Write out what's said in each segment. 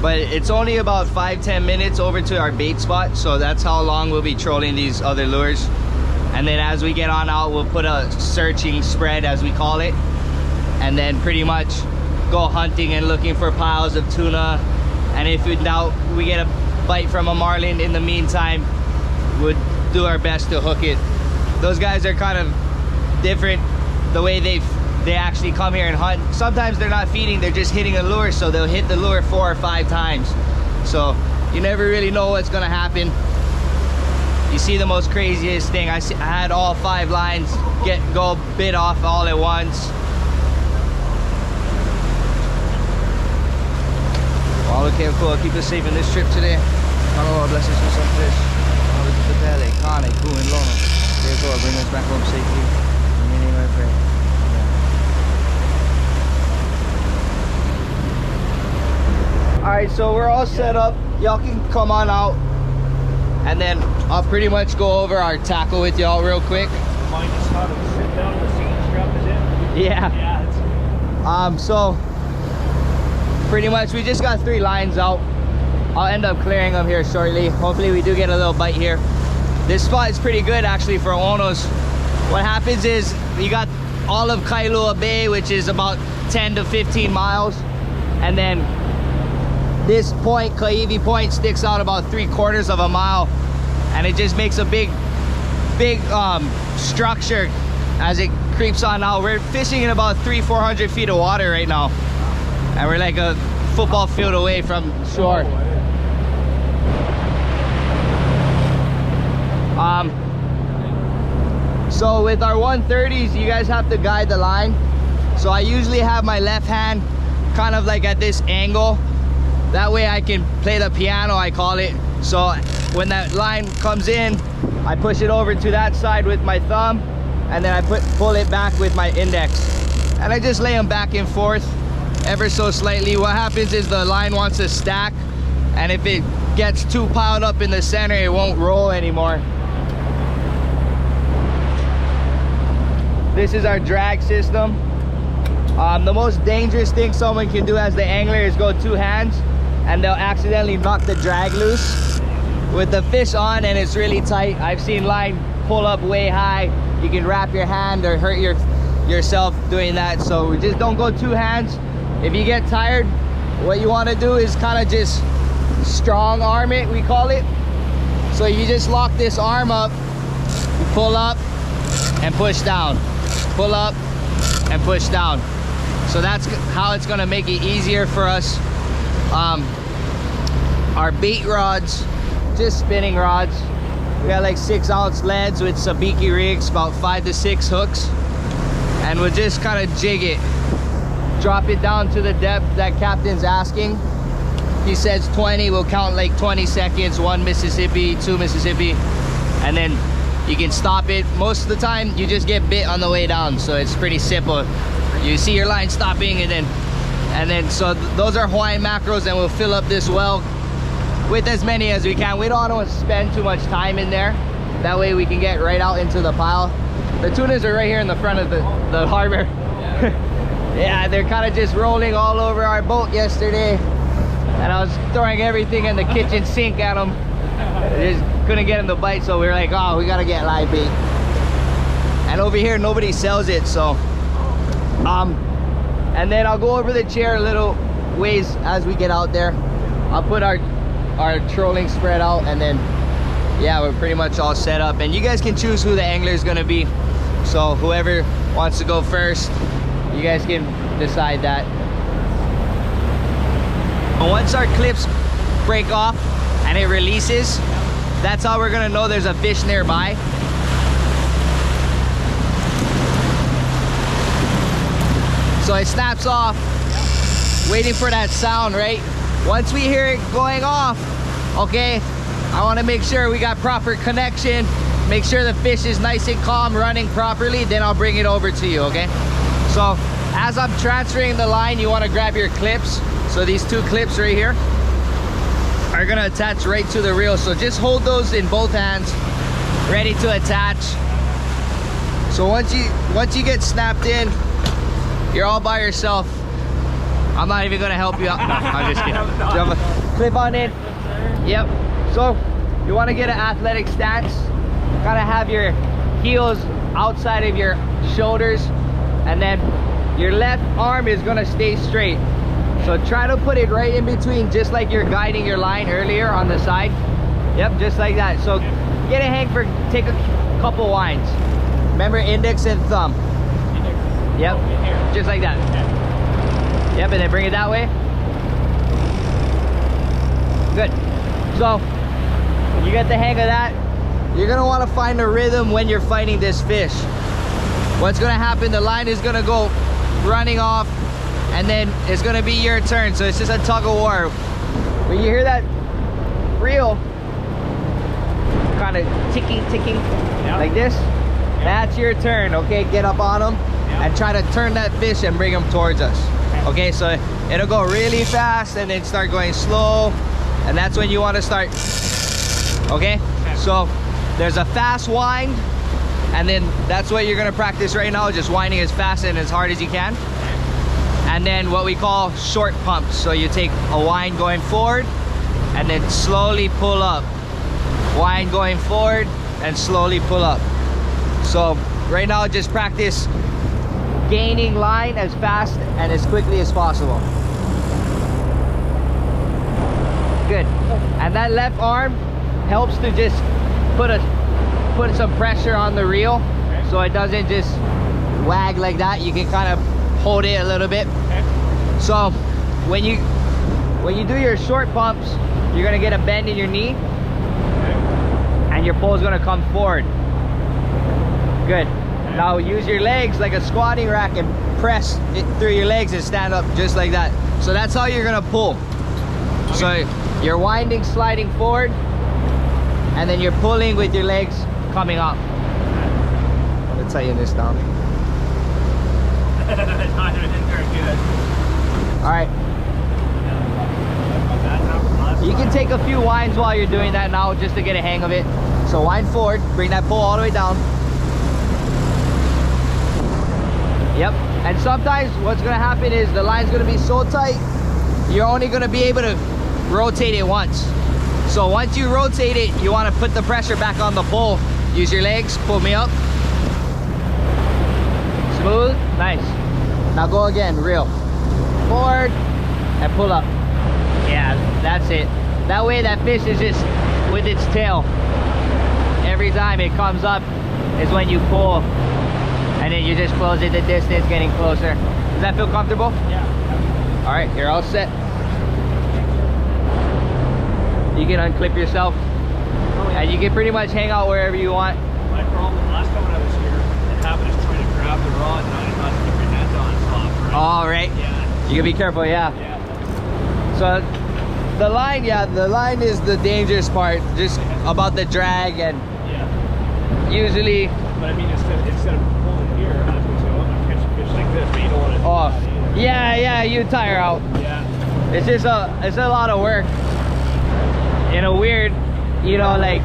but it's only about 5-10 minutes over to our bait spot, so that's how long we'll be trolling these other lures. And then as we get on out, we'll put a searching spread, as we call it, and then pretty much go hunting and looking for piles of tuna. And if we get a bite from a marlin in the meantime, we'll do our best to hook it. Those guys are kind of different the way they actually come here and hunt. Sometimes they're not feeding, they're just hitting a lure, so they'll hit the lure 4 or 5 times. So you never really know what's gonna happen. You see the most craziest thing. I had all 5 lines go bit off all at once. Well, okay, cool. Keep us safe in this trip today. Lord bless us with some fish. Bring us back home safely. In your name I pray. Alright, so we're all set up. Y'all can come on out. And then I'll pretty much go over our tackle with y'all real quick. Mind us how to sit down the seat strap is in? Yeah. So pretty much we just got 3 lines out. I'll end up clearing them here shortly. Hopefully we do get a little bite here. This spot is pretty good actually for Onos. What happens is you got all of Kailua Bay, which is about 10 to 15 miles, and then this point, Kaiwi Point, sticks out about 3/4 of a mile, and it just makes a big structure as it creeps on out. We're fishing in about 300-400 feet of water right now, and we're like a football field away from shore. So with our 130s, you guys have to guide the line. So I usually have my left hand kind of like at this angle. That way I can play the piano, I call it. So when that line comes in, I push it over to that side with my thumb, and then I pull it back with my index. And I just lay them back and forth ever so slightly. What happens is the line wants to stack, and if it gets too piled up in the center, it won't roll anymore. This is our drag system. The most dangerous thing someone can do as the angler is go 2 hands, and they'll accidentally knock the drag loose with the fish on and it's really tight. I've seen line pull up way high. You can wrap your hand or hurt yourself doing that. So just don't go 2 hands. If you get tired, what you want to do is kind of just strong arm it, we call it. So you just lock this arm up, you pull up and push down, pull up and push down. So that's how it's gonna make it easier for us. Our bait rods, just spinning rods. We got like 6-ounce leads with sabiki rigs, about 5 to 6 hooks, and we'll just kind of jig it, drop it down to the depth that captain's asking. He says 20, we'll count like 20 seconds, 1 Mississippi, 2 Mississippi, and then you can stop it. Most of the time you just get bit on the way down, so it's pretty simple. You see your line stopping, and then so those are Hawaiian mackerels, and we'll fill up this well with as many as we can. We don't want to spend too much time in there. That way we can get right out into the pile. The tunas are right here in the front of the harbor. Yeah, they're kind of just rolling all over our boat yesterday, and I was throwing everything in the kitchen sink at them. I just couldn't get them to bite, so we were like, oh, we gotta get live bait. And over here nobody sells it, so and then I'll go over the chair a little ways as we get out there. I'll put our trolling spread out, and then yeah, we're pretty much all set up, and you guys can choose who the angler is gonna be. So whoever wants to go first, you guys can decide that. Once our clips break off and it releases, that's how we're gonna know there's a fish nearby. So it snaps off, waiting for that sound, right? Once we hear it going off, okay, I want to make sure we got proper connection, make sure the fish is nice and calm, running properly, then I'll bring it over to you, okay? So as I'm transferring the line, you want to grab your clips. So these 2 clips right here are gonna attach right to the reel, so just hold those in both hands, ready to attach. So once you get snapped in, you're all by yourself. I'm not even gonna help you out. No, I'm just kidding. Clip on in. Yep. So you want to get an athletic stance. Kind of have your heels outside of your shoulders, and then your left arm is gonna stay straight. So try to put it right in between, just like you're guiding your line earlier on the side. Yep, just like that. So get a hang for, take a couple winds. Remember, index and thumb. Yep, just like that. Yep, and then bring it that way. Good. So you get the hang of that. You're gonna want to find a rhythm when you're fighting this fish. What's gonna happen, the line is gonna go running off, and then it's gonna be your turn. So it's just a tug of war. When you hear that reel kind of ticking like this, that's your turn. Okay, get up on them and try to turn that fish and bring them towards us. Okay, so it'll go really fast and then start going slow, and that's when you want to start. Okay, so there's a fast wind, and then that's what you're gonna practice right now, just winding as fast and as hard as you can. And then what we call short pumps. So you take a wind going forward and then slowly pull up. Wind going forward and slowly pull up. So right now just practice gaining line as fast and as quickly as possible. Good. And that left arm helps to just put some pressure on the reel, so it doesn't just wag like that. You can kind of hold it a little bit. So when you do your short pumps, you're gonna get a bend in your knee, and your pull is gonna come forward. Good. Now use your legs like a squatting rack and press it through your legs and stand up just like that. So that's how you're gonna pull. So you're winding, sliding forward, and then you're pulling with your legs coming up. I'm gonna tighten this down. All right. You can take a few winds while you're doing that now, just to get a hang of it. So wind forward, bring that pull all the way down. Yep. And sometimes what's gonna happen is the line's gonna be so tight, you're only gonna be able to rotate it once. So once you rotate it, you want to put the pressure back on the pole. Use your legs, pull me up. Smooth, nice. Now go again, reel. Forward and pull up. Yeah, that's it. That way that fish is just with its tail. Every time it comes up is when you pull. And then you just close it the distance, getting closer. Does that feel comfortable? Yeah. All right, you're all set. You can unclip yourself, and you can pretty much hang out wherever you want. My problem last time when I was here, the habit is trying to grab the rod and not keep your hands on top. Right? All right. Yeah. You can be careful, yeah. So the line is the dangerous part, just about the drag, and usually. But I mean, instead of pulling here, I was going to say, oh, I'm catching fish like this, but you don't want to do that either. Yeah, you tire out. Yeah. It's just a lot of work. In a weird, like,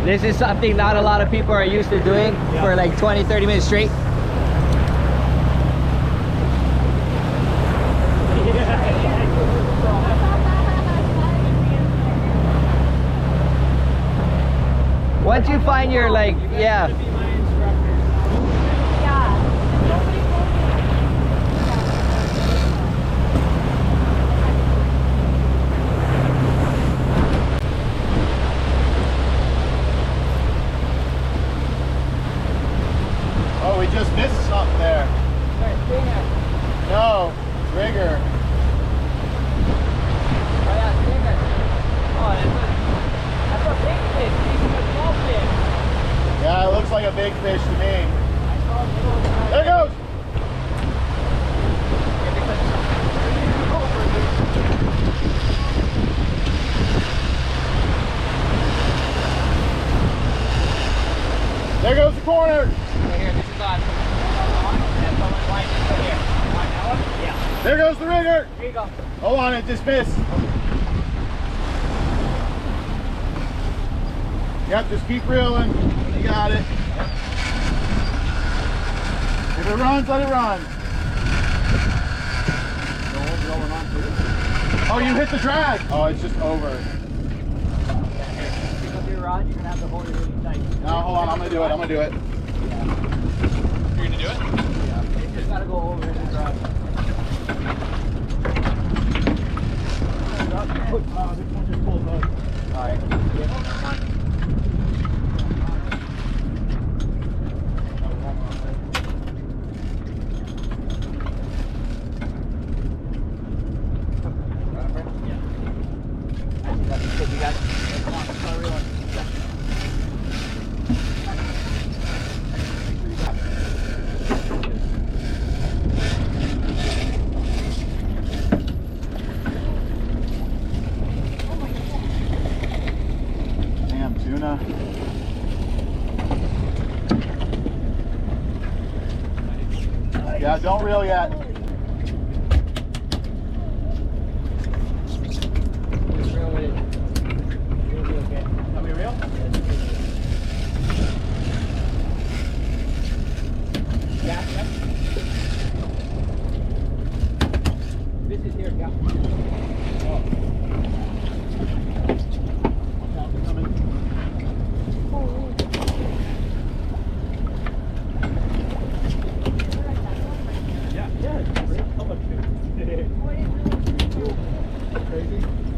this is something not a lot of people are used to doing for like 20-30 minutes straight. Once you find your, like, Oh, we just missed something there. No, rigger. That's a big fish. These are small fish. Yeah, it looks like a big fish to me. There it goes. There goes the corner. Right here, this is on. And someone wind this right here. Wind that one? Yeah. There goes the rigger. Here you go. Hold on, it just missed. Yep, just keep reeling. You got it. If it runs, let it run. Going Oh, you hit the drag. Oh, it's just over. Pick up your rod, you're gonna have to hold it really tight. No, hold on, I'm gonna do it. I'm gonna do it. You're gonna do it? Yeah. You just gotta go over it and drop. This one just pulls up. Alright. Damn, tuna. Yeah, don't reel yet.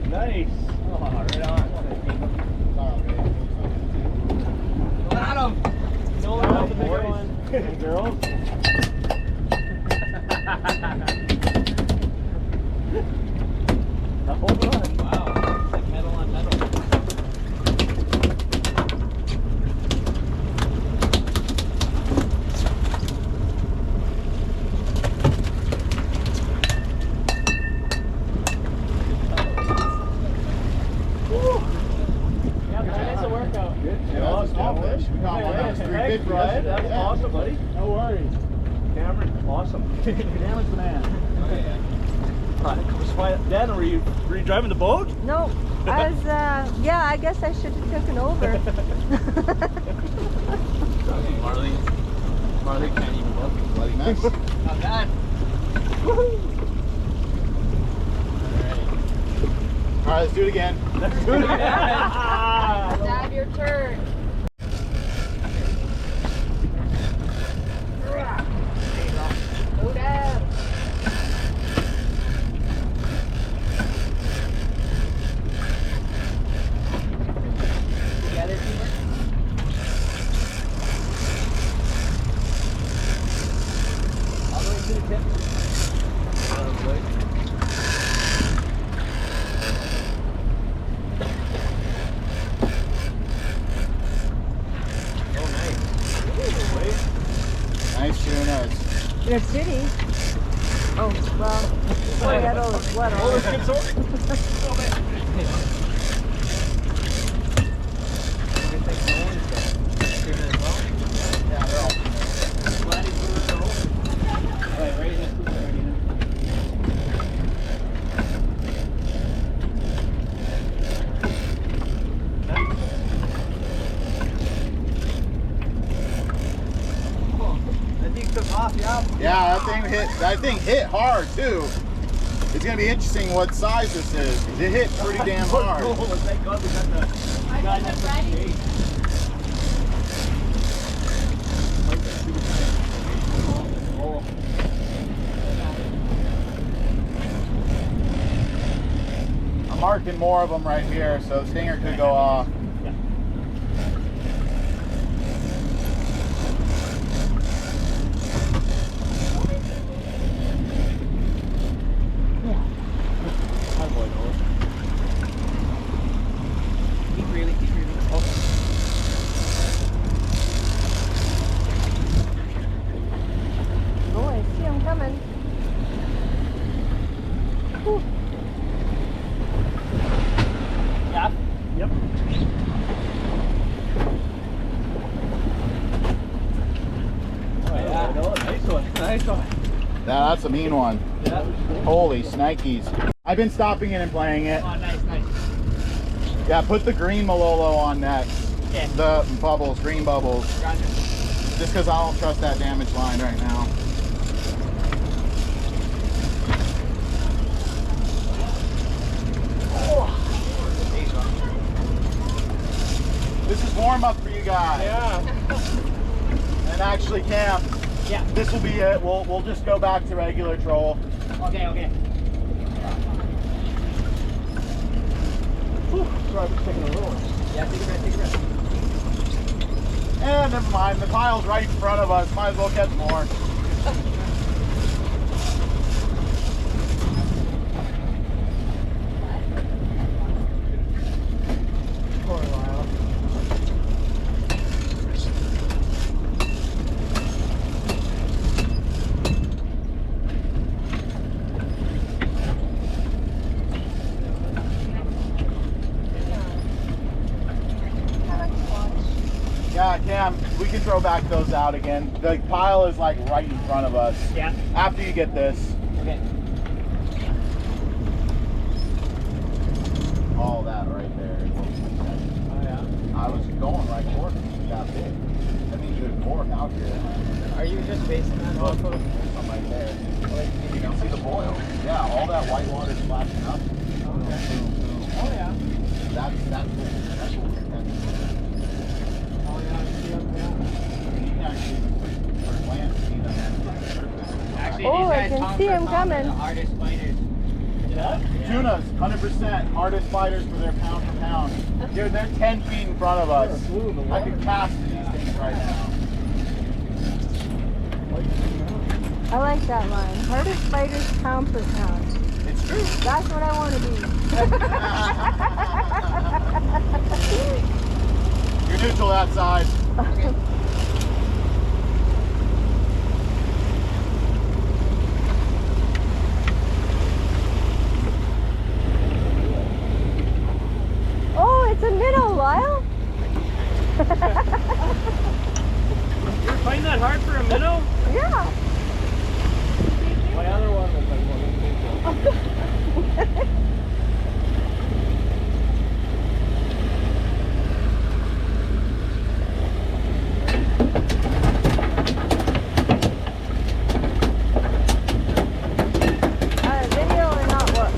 Nice. Oh, right on. Got him. No one else, the bigger one. Hey, girls. Hold on. Wow. It's like metal on metal. Brian, that was awesome, buddy. No worries. Cameron, awesome. Cameron's the man. Dad, were you driving the boat? No, I was, yeah, I guess I should have taken over. Marley can't even look. Bloody mess. Not bad. All right, let's do it again. Let's do it again. Dad, your turn. Go down. Together, teamwork. All the way to the tip. Oh, nice. Nice tunas. They're city. Oh, well, boy, that all is blood on Oh, it. it's good sword. Oh, man. Yeah, that thing hit hard too. It's gonna be interesting what size this is. It hit pretty damn hard. Thank God we got the guy that's ready. I'm marking more of them right here, so the stinger could go off. Yeah, that's a mean one. Yeah. Holy snikes. I've been stopping it and playing it. Oh, nice, nice. Yeah, put the green Malolo on next. Yeah. The bubbles, green bubbles. Gotcha. Just because I don't trust that damage line right now. warm up for you guys. Yeah. And actually, Cam, Yeah. this will be it. We'll just go back to regular troll. Okay, okay. Whew, sorry, I'm taking a little one. Yeah, take a breath, take a breath. And never mind, the pile's right in front of us. Might as well catch more. Poor Lyle. Yeah, Cam, we can throw back those out again. The pile is like right in front of us. Yeah. After you get this. Okay. All that right there. Is what we said. Oh yeah. I was going right towards it. That big. That means there's more out here. Are you just basing that Look, off of? there's some right there. You can see the boil. Yeah, all that white water is flashing up. Okay. Boom, boom. Oh yeah. That's what we're intending. Oh yeah, I see up there. You can actually, first glance, see them. Actually, Oh, these I guys can pound see for 'em pound are coming. the hardest fighters. Yeah? Tunas, 100% hardest fighters for their pound for pound. Dude, they're 10 feet in front of us. I could cast these things right now. I like that line. Hardest fighters pound per pound. It's true. That's what I want to be. You're neutral that side. Oh, it's a minnow, Lyle. You're fighting that hard for a minnow? Yeah. My other one was like one. Video or not what?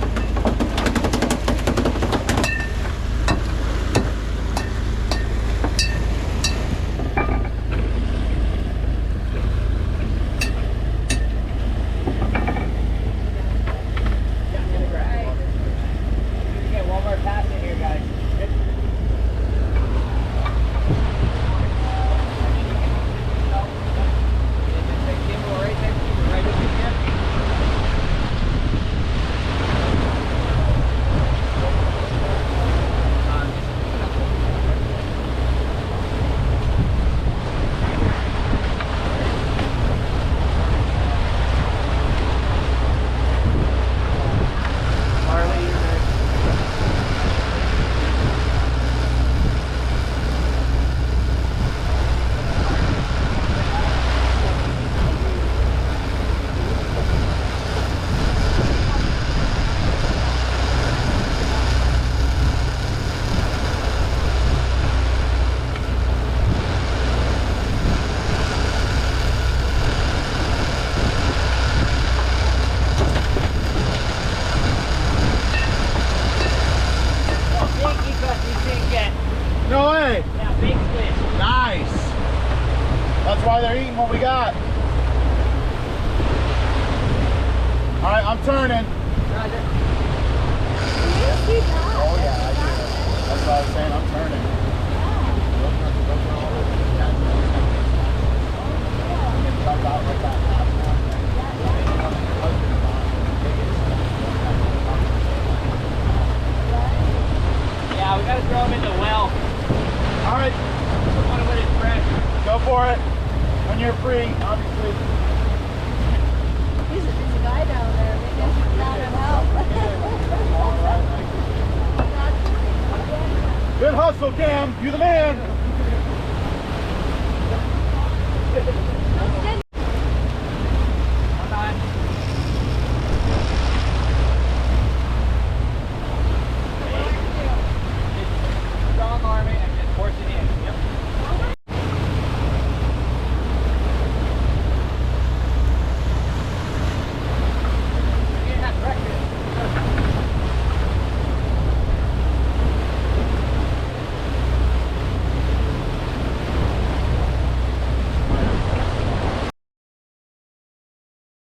Okay, one more pass in here, guys. No way. Yeah, big fish. Nice. That's why they're eating what we got. All right, I'm turning. Oh yeah, I do. That's what I was saying. I'm turning. Yeah, we gotta throw him in the well. All right, One when it's fresh. go for it. When you're free, obviously. There's a guy down there. Maybe I should let him help. Good hustle, Cam. You the man.